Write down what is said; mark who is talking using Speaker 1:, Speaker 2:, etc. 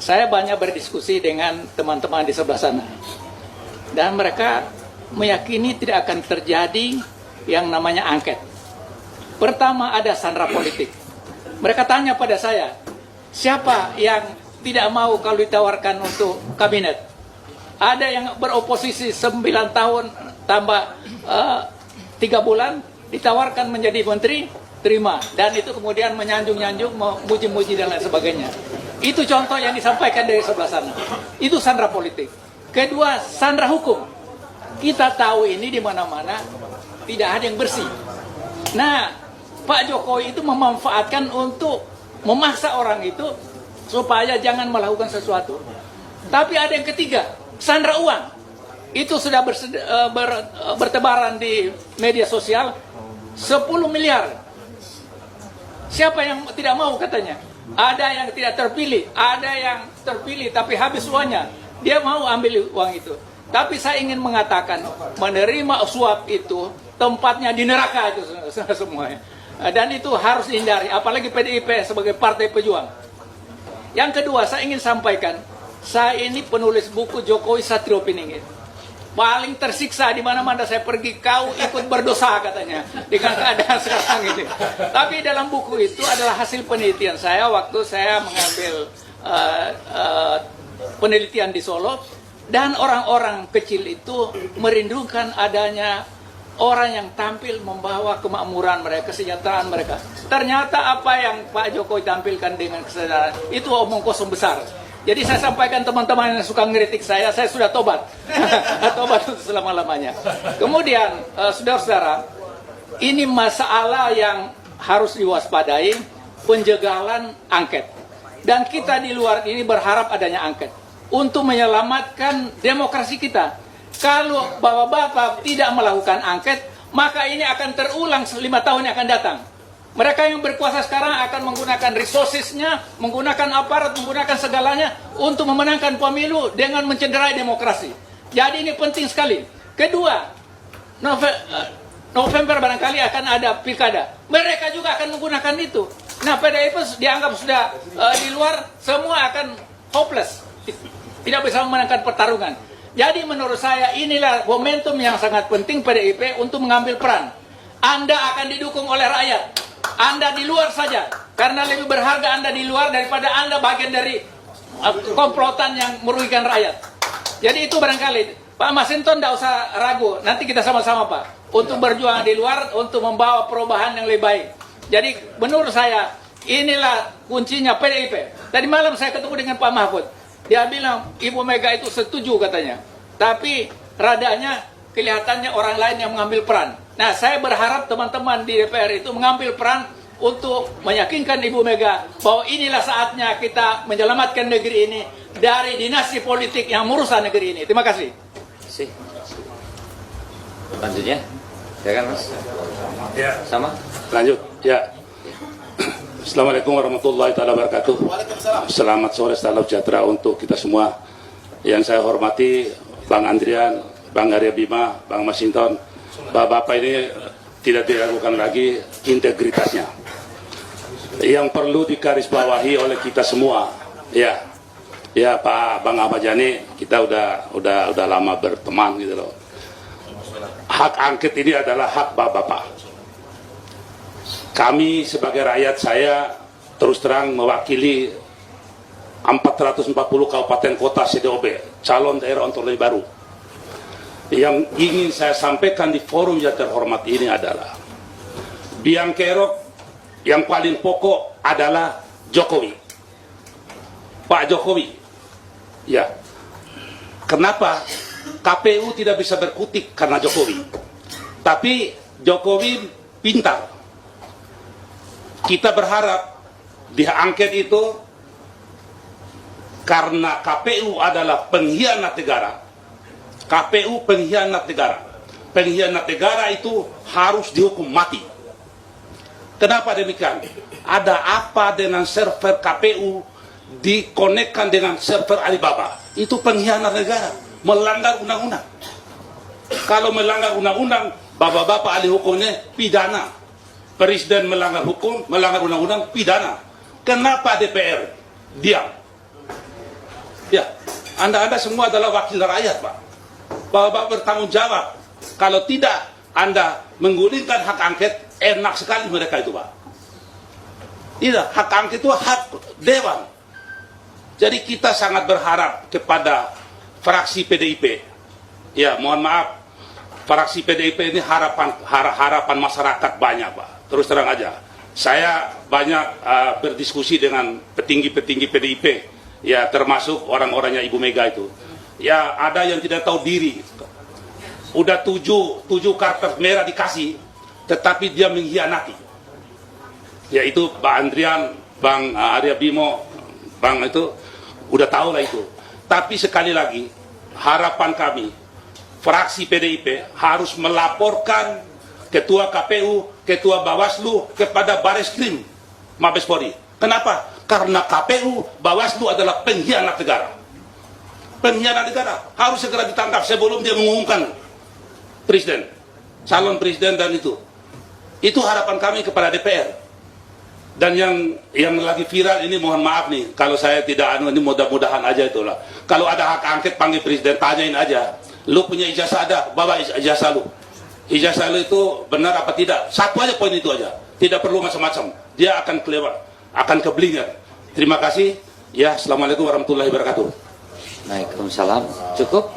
Speaker 1: Saya banyak berdiskusi dengan teman-teman di sebelah sana. Dan mereka meyakini tidak akan terjadi yang namanya angket. Pertama ada sandera politik. Mereka tanya pada saya, siapa yang tidak mau kalau ditawarkan untuk kabinet? Ada yang beroposisi 9 tahun tambah 3 bulan, ditawarkan menjadi menteri, terima. Dan itu kemudian menyanjung-nyanjung, memuji-muji dan lain sebagainya. Itu contoh yang disampaikan dari sebelah sana. Itu sandera politik. Kedua, sandera hukum. Kita tahu ini di mana-mana tidak ada yang bersih. Nah, Pak Jokowi itu memanfaatkan untuk memaksa orang itu supaya jangan melakukan sesuatu. Tapi ada yang ketiga, sandera uang. Itu sudah bertebaran di media sosial 10 miliar. Siapa yang tidak mau katanya? Ada yang tidak terpilih, ada yang terpilih tapi habis uangnya. Dia mau ambil uang itu. Tapi saya ingin mengatakan, menerima suap itu tempatnya di neraka itu semuanya. Dan itu harus dihindari, apalagi PDIP sebagai partai pejuang. Yang kedua, saya ingin sampaikan, saya ini penulis buku Jokowi Satrio Piningit. Paling tersiksa di mana-mana saya pergi, kau ikut berdosa katanya dengan keadaan sekarang ini. Tapi dalam buku itu adalah hasil penelitian saya waktu saya mengambil penelitian di Solo, dan orang-orang kecil itu merindukan adanya orang yang tampil membawa kemakmuran mereka, kesejahteraan mereka. Ternyata apa yang Pak Jokowi tampilkan dengan kesadaran itu omong kosong besar. Jadi saya sampaikan teman-teman yang suka ngeritik saya sudah tobat. Tobat untuk selama-lamanya. Kemudian, saudara-saudara, ini masalah yang harus diwaspadai, penjagalan angket. Dan kita di luar ini berharap adanya angket untuk menyelamatkan demokrasi kita. Kalau bapak-bapak tidak melakukan angket, maka ini akan terulang 5 tahun yang akan datang. Mereka yang berkuasa sekarang akan menggunakan resourcesnya, menggunakan aparat, menggunakan segalanya untuk memenangkan pemilu dengan mencederai demokrasi. Jadi ini penting sekali. Kedua, November barangkali akan ada pilkada. Mereka juga akan menggunakan itu. Nah, PDIP dianggap sudah di luar, semua akan hopeless. Tidak bisa memenangkan pertarungan. Jadi menurut saya inilah momentum yang sangat penting PDIP untuk mengambil peran. Anda akan didukung oleh rakyat. Anda di luar saja, karena lebih berharga Anda di luar daripada Anda bagian dari komplotan yang merugikan rakyat. Jadi itu barangkali Pak Masinton tidak usah ragu, nanti kita sama-sama Pak untuk berjuang di luar untuk membawa perubahan yang lebih baik. Jadi menurut saya inilah kuncinya PDIP. Tadi malam saya ketemu dengan Pak Mahfud, dia bilang Ibu Mega itu setuju katanya, tapi radanya kelihatannya orang lain yang mengambil peran. Nah, saya berharap teman-teman di DPR itu mengambil peran untuk meyakinkan Ibu Mega bahwa inilah saatnya kita menyelamatkan negeri ini dari dinasti politik yang merusak negeri ini. Terima kasih.
Speaker 2: Lanjutnya, ya kan Mas?
Speaker 3: Ya.
Speaker 2: Sama?
Speaker 3: Lanjut, ya. Assalamualaikum warahmatullahi wabarakatuh. Selamat sore, salam sejahtera untuk kita semua. Yang saya hormati Bang Andrian, Bang Arya Bima, Bang Masinton, Bapak-bapak ini tidak diragukan lagi integritasnya. Yang perlu digarisbawahi oleh kita semua, ya Pak Bang Ahmad Yani, kita udah lama berteman gitu loh. Hak angket ini adalah hak bapak-bapak. Kami sebagai rakyat, saya terus terang mewakili 440 kabupaten kota CDOB, calon daerah otonomi baru. Yang ingin saya sampaikan di forum yang terhormat ini adalah biang kerok yang paling pokok adalah Jokowi, Pak Jokowi. Ya, kenapa KPU tidak bisa berkutik karena Jokowi? Tapi Jokowi pintar. Kita berharap diangket itu karena KPU adalah pengkhianat negara. KPU pengkhianat negara. Pengkhianat negara itu harus dihukum mati. Kenapa demikian? Ada apa dengan server KPU dikonekkan dengan server Alibaba? Itu pengkhianat negara, melanggar undang-undang. Kalau melanggar undang-undang, bapak-bapak ahli hukumnya pidana. Presiden melanggar hukum, melanggar undang-undang, pidana. Kenapa DPR diam? Ya, Anda semua adalah wakil rakyat, Pak. Bapak bertanggung jawab. Kalau tidak Anda menggulingkan hak angket, enak sekali mereka itu, Pak. Tidak, hak angket itu hak dewan. Jadi kita sangat berharap kepada fraksi PDIP. Ya, mohon maaf, fraksi PDIP ini harapan masyarakat banyak, Pak. Terus terang aja. Saya banyak berdiskusi dengan petinggi-petinggi PDIP. Ya, termasuk orang-orangnya Ibu Mega itu. Ya, ada yang tidak tahu diri. Udah tujuh karpet merah dikasih, tetapi dia mengkhianati. Yaitu Pak Andrian, Bang Arya Bimo, Bang itu, udah tahu lah itu. Tapi sekali lagi, harapan kami, fraksi PDIP harus melaporkan Ketua KPU, Ketua Bawaslu kepada Bareskrim Mabes Polri. Kenapa? Karena KPU, Bawaslu adalah pengkhianat negara. Pengkhianat negara harus segera ditangkap sebelum dia mengumumkan presiden, calon presiden dan itu. Itu harapan kami kepada DPR. Dan yang lagi viral ini, mohon maaf nih, kalau saya tidak ini mudah-mudahan aja itulah. Kalau ada hak angket panggil presiden, tanyain aja. Lu punya ijazah ada, bawa ijazah lu. Ijazah lu itu benar apa tidak? Satu aja poin itu aja. Tidak perlu macam-macam. Dia akan kelewat, akan keblinger. Terima kasih. Ya, assalamualaikum warahmatullahi wabarakatuh.
Speaker 2: Waalaikumsalam. Cukup?